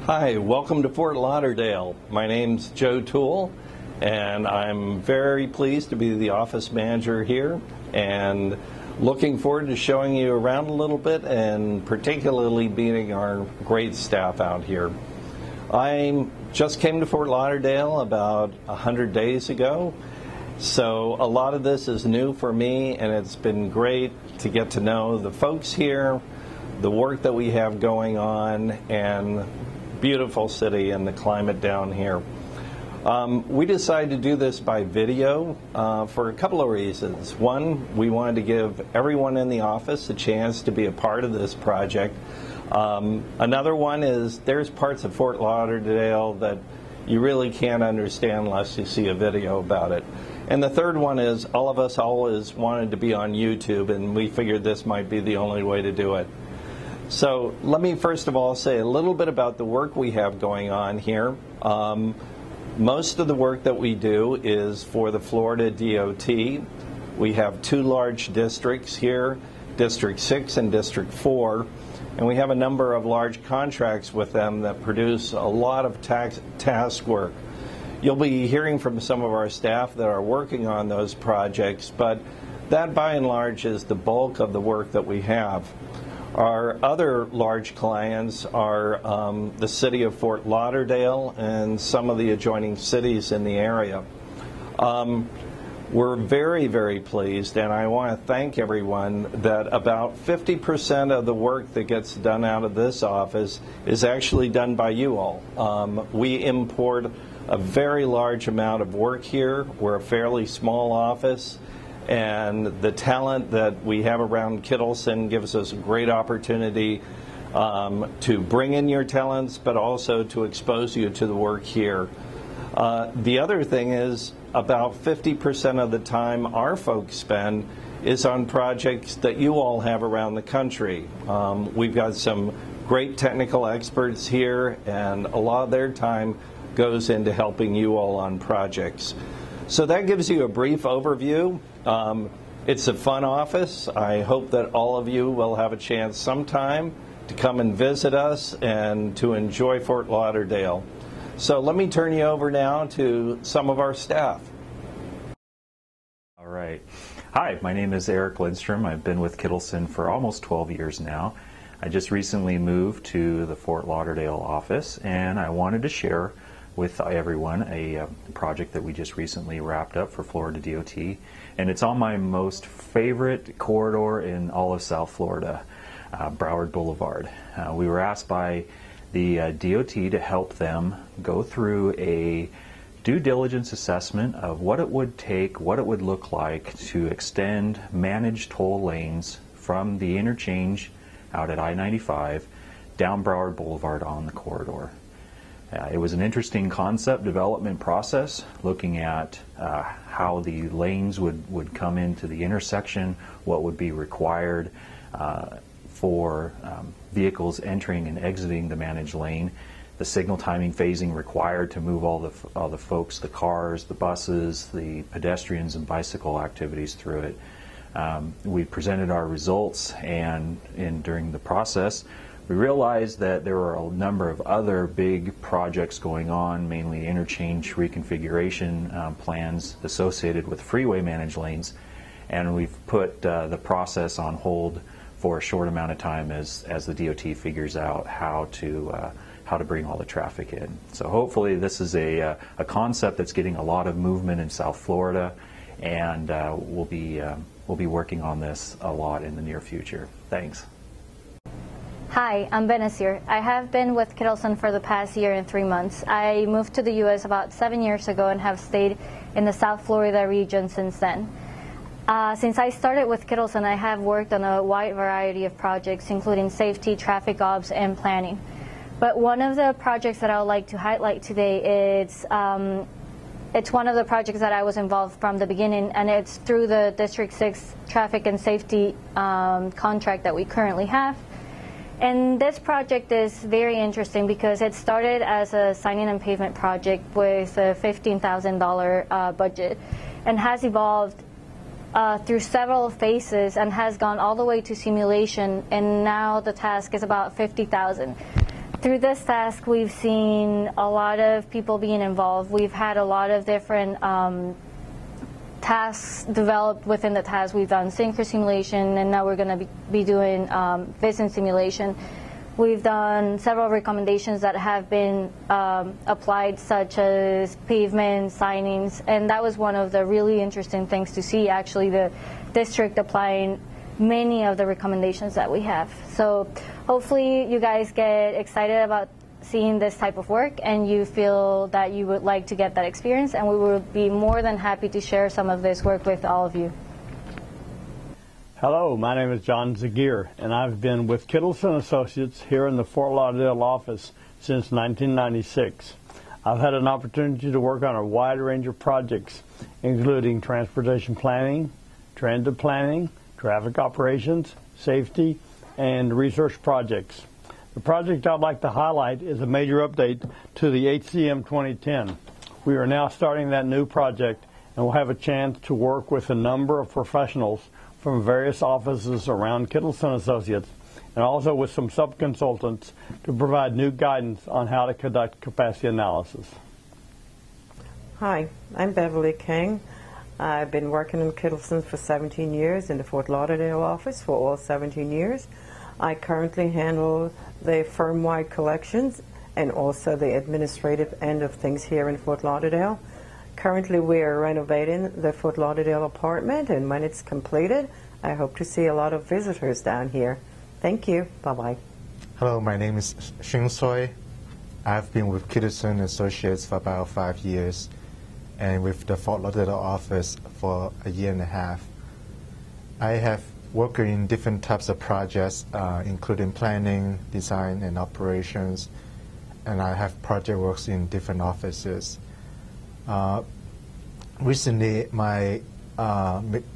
Hi, welcome to Fort Lauderdale. My name's Joe Toole, and I'm very pleased to be the office manager here and looking forward to showing you around a little bit and particularly meeting our great staff out here. I just came to Fort Lauderdale about 100 days ago, so a lot of this is new for me, and it's been great to get to know the folks here, the work that we have going on, and beautiful city and the climate down here. We decided to do this by video for a couple of reasons. One, we wanted to give everyone in the office a chance to be a part of this project. Another one is there's parts of Fort Lauderdale that you really can't understand unless you see a video about it. And the third one is all of us always wanted to be on YouTube, and we figured this might be the only way to do it. So let me first of all say a little bit about the work we have going on here. Most of the work that we do is for the Florida DOT. We have two large districts here, District 6 and District 4, and we have a number of large contracts with them that produce a lot of task work. You'll be hearing from some of our staff that are working on those projects, but that by and large is the bulk of the work that we have. Our other large clients are the city of Fort Lauderdale and some of the adjoining cities in the area. We're very, very pleased, and I want to thank everyone that about 50% of the work that gets done out of this office is actually done by you all. We import a very large amount of work here. We're a fairly small office, and the talent that we have around Kittelson gives us a great opportunity to bring in your talents, but also to expose you to the work here. The other thing is about 50% of the time our folks spend is on projects that you all have around the country. We've got some great technical experts here, and a lot of their time goes into helping you all on projects. So that gives you a brief overview. It's a fun office. I hope that all of you will have a chance sometime to come and visit us and to enjoy Fort Lauderdale. So let me turn you over now to some of our staff. All right. Hi, my name is Eric Lindstrom. I've been with Kittelson for almost 12 years now. I just recently moved to the Fort Lauderdale office, and I wanted to share with everyone a project that we just recently wrapped up for Florida DOT, and it's on my most favorite corridor in all of South Florida, Broward Boulevard. We were asked by the DOT to help them go through a due diligence assessment of what it would take, what it would look like to extend managed toll lanes from the interchange out at I-95 down Broward Boulevard on the corridor. It was an interesting concept development process, looking at how the lanes would come into the intersection, what would be required for vehicles entering and exiting the managed lane, the signal timing phasing required to move all the folks, the cars, the buses, the pedestrians and bicycle activities through it. We presented our results, and during the process, we realized that there were a number of other big projects going on, mainly interchange reconfiguration plans associated with freeway managed lanes, and we've put the process on hold for a short amount of time as the DOT figures out how to bring all the traffic in. So hopefully this is a concept that's getting a lot of movement in South Florida, and we'll be working on this a lot in the near future. Thanks. Hi, I'm Benazir. I have been with Kittelson for the past year and 3 months. I moved to the U.S. about 7 years ago and have stayed in the South Florida region since then. Since I started with Kittelson, I have worked on a wide variety of projects, including safety, traffic ops, and planning. But one of the projects that I would like to highlight today is it's one of the projects that I was involved from the beginning, and it's through the District 6 traffic and safety contract that we currently have. And this project is very interesting because it started as a signing and pavement project with a $15,000 budget and has evolved through several phases and has gone all the way to simulation, and now the task is about $50,000. Through this task, we've seen a lot of people being involved. We've had a lot of different tasks developed within the task. We've done synchro simulation, and now we're going to be doing vision simulation. We've done several recommendations that have been applied, such as pavement signings, and that was one of the really interesting things to see, actually, the district applying many of the recommendations that we have. So hopefully you guys get excited about seeing this type of work and you feel that you would like to get that experience, and we will be more than happy to share some of this work with all of you. Hello, my name is John Zagier, and I've been with Kittelson&Associates here in the Fort Lauderdale office since 1996. I've had an opportunity to work on a wide range of projects, including transportation planning, transit planning, traffic operations, safety, and research projects. The project I'd like to highlight is a major update to the HCM 2010. We are now starting that new project, and we'll have a chance to work with a number of professionals from various offices around Kittelson&Associates, and also with some sub-consultants to provide new guidance on how to conduct capacity analysis. Hi, I'm Beverly King. I've been working in Kittelson for 17 years in the Fort Lauderdale office for all 17 years. I currently handle the firm-wide collections and also the administrative end of things here in Fort Lauderdale. Currently we are renovating the Fort Lauderdale apartment, and when it's completed, I hope to see a lot of visitors down here. Thank you. Bye-bye. Hello, my name is Shing Soy. I've been with Kittelson&Associates for about 5 years, and with the Fort Lauderdale office for a year and a half. I have worked in different types of projects, including planning, design, and operations, and I have project works in different offices. Recently, my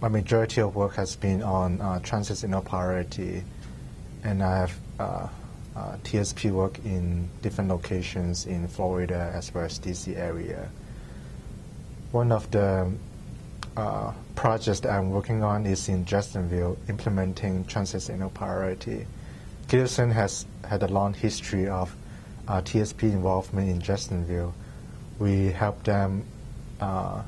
majority of work has been on transit signal priority, and I have TSP work in different locations in Florida as well as DC area. One of the projects that I'm working on is in Jacksonville, implementing transit signal priority. Kittelson has had a long history of TSP involvement in Jacksonville. We helped them a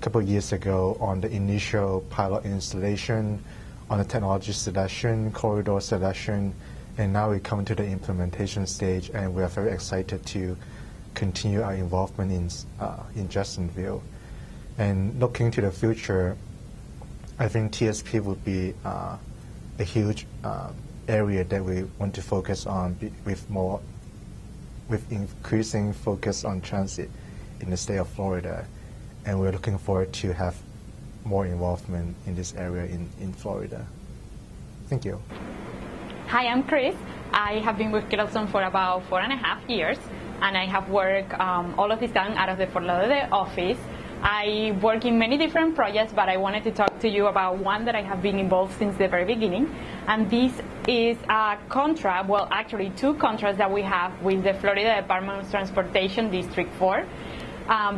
couple of years ago on the initial pilot installation, on the technology selection, corridor selection, and now we come to the implementation stage, and we are very excited to continue our involvement in Jacksonville. And looking to the future, I think TSP would be a huge area that we want to focus on with increasing focus on transit in the state of Florida. And we're looking forward to have more involvement in this area in Florida. Thank you. Hi, I'm Chris. I have been with Kittelson for about 4.5 years, and I have worked all of this time out of the Fort Lauderdale office. I work in many different projects, but I wanted to talk to you about one that I have been involved since the very beginning, and this is a contract, well actually 2 contracts that we have with the Florida Department of Transportation District 4.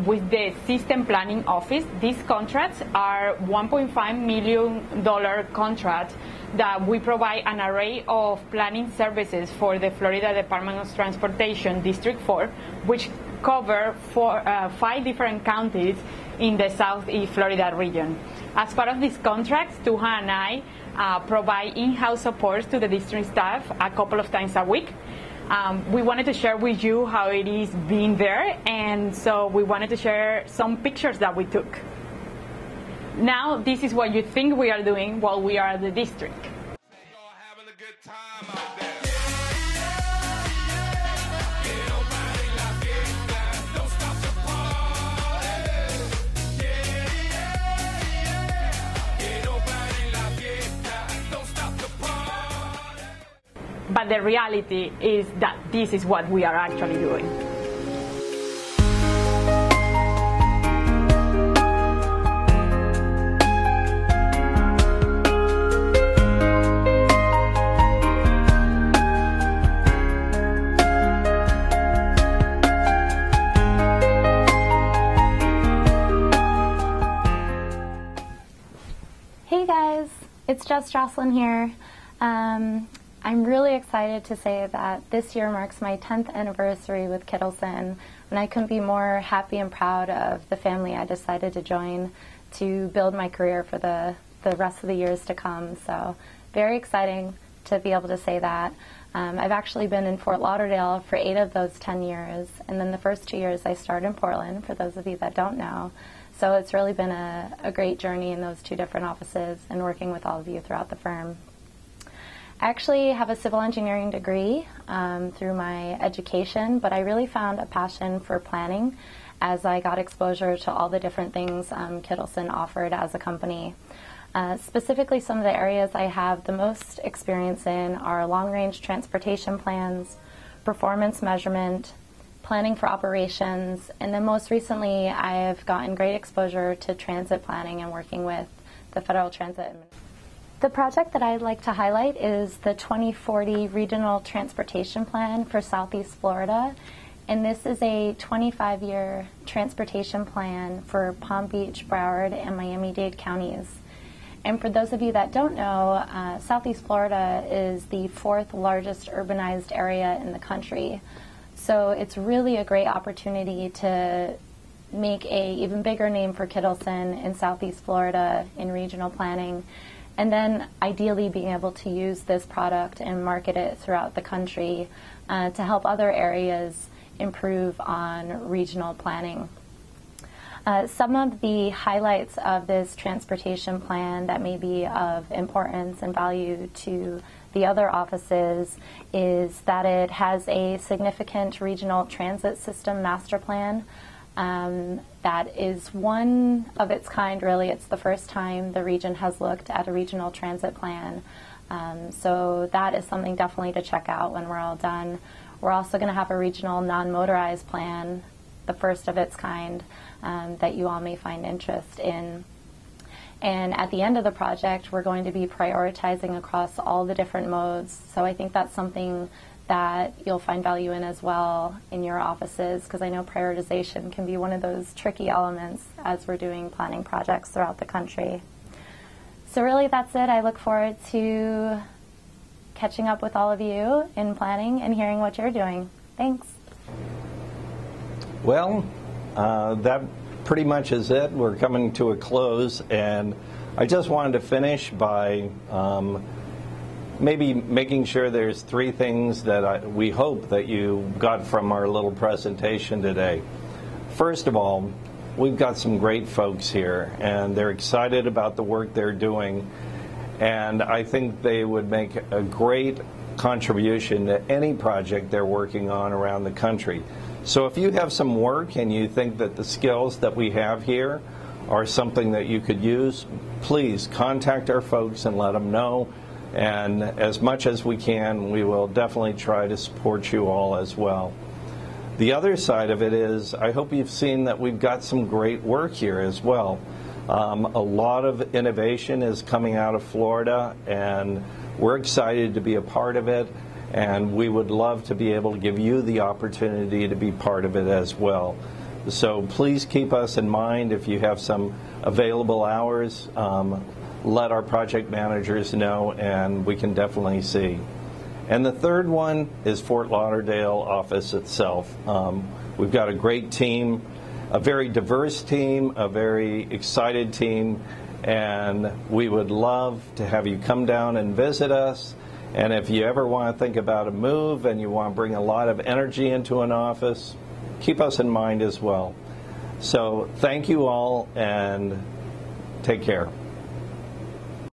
With the System Planning Office. These contracts are $1.5 million contracts that we provide an array of planning services for the Florida Department of Transportation District 4, which cover 5 different counties in the Southeast Florida region. As part of these contracts, Tuha and I provide in-house support to the district staff a couple of times a week. We wanted to share with you how it is being there, and so we wanted to share some pictures that we took. Now, this is what you think we are doing while we are at the district. But the reality is that this is what we are actually doing. Hey guys, it's Jess Jocelyn here. I'm really excited to say that this year marks my 10th anniversary with Kittelson, and I couldn't be more happy and proud of the family I decided to join to build my career for the rest of the years to come. So very exciting to be able to say that. I've actually been in Fort Lauderdale for 8 of those 10 years, and then the first 2 years I started in Portland, for those of you that don't know. So it's really been a great journey in those 2 different offices and working with all of you throughout the firm. I actually have a civil engineering degree through my education, but I really found a passion for planning as I got exposure to all the different things Kittelson offered as a company. Specifically, some of the areas I have the most experience in are long-range transportation plans, performance measurement, planning for operations, and then most recently I've gotten great exposure to transit planning and working with the Federal Transit Administration. The project that I'd like to highlight is the 2040 Regional Transportation Plan for Southeast Florida, and this is a 25-year transportation plan for Palm Beach, Broward, and Miami-Dade counties. And for those of you that don't know, Southeast Florida is the 4th largest urbanized area in the country. So it's really a great opportunity to make a even bigger name for Kittelson in Southeast Florida in regional planning, and then ideally being able to use this product and market it throughout the country to help other areas improve on regional planning. Some of the highlights of this transportation plan that may be of importance and value to the other offices is that it has a significant regional transit system master plan that is one of its kind, really. It's the first time the region has looked at a regional transit plan. So that is something definitely to check out when we're all done. We're also going to have a regional non-motorized plan, the first of its kind, that you all may find interest in. And at the end of the project, we're going to be prioritizing across all the different modes. So I think that's something that you'll find value in as well in your offices, because I know prioritization can be one of those tricky elements as we're doing planning projects throughout the country. So really that's it. I look forward to catching up with all of you in planning and hearing what you're doing. Thanks. Well, that pretty much is it. We're coming to a close, and I just wanted to finish by maybe making sure there's 3 things that we hope that you got from our little presentation today. First of all, we've got some great folks here, and they're excited about the work they're doing, and I think they would make a great contribution to any project they're working on around the country. So if you have some work and you think that the skills that we have here are something that you could use, please contact our folks and let them know. And as much as we can, we will definitely try to support you all as well. The other side of it is, I hope you've seen that we've got some great work here as well. A lot of innovation is coming out of Florida, and we're excited to be a part of it. And we would love to be able to give you the opportunity to be part of it as well. So please keep us in mind. If you have some available hours, let our project managers know, and we can definitely see. And the third one is Fort Lauderdale office itself. We've got a great team, a very diverse team, a very excited team, and we would love to have you come down and visit us. And if you ever want to think about a move and you want to bring a lot of energy into an office, keep us in mind as well. So thank you all, and take care.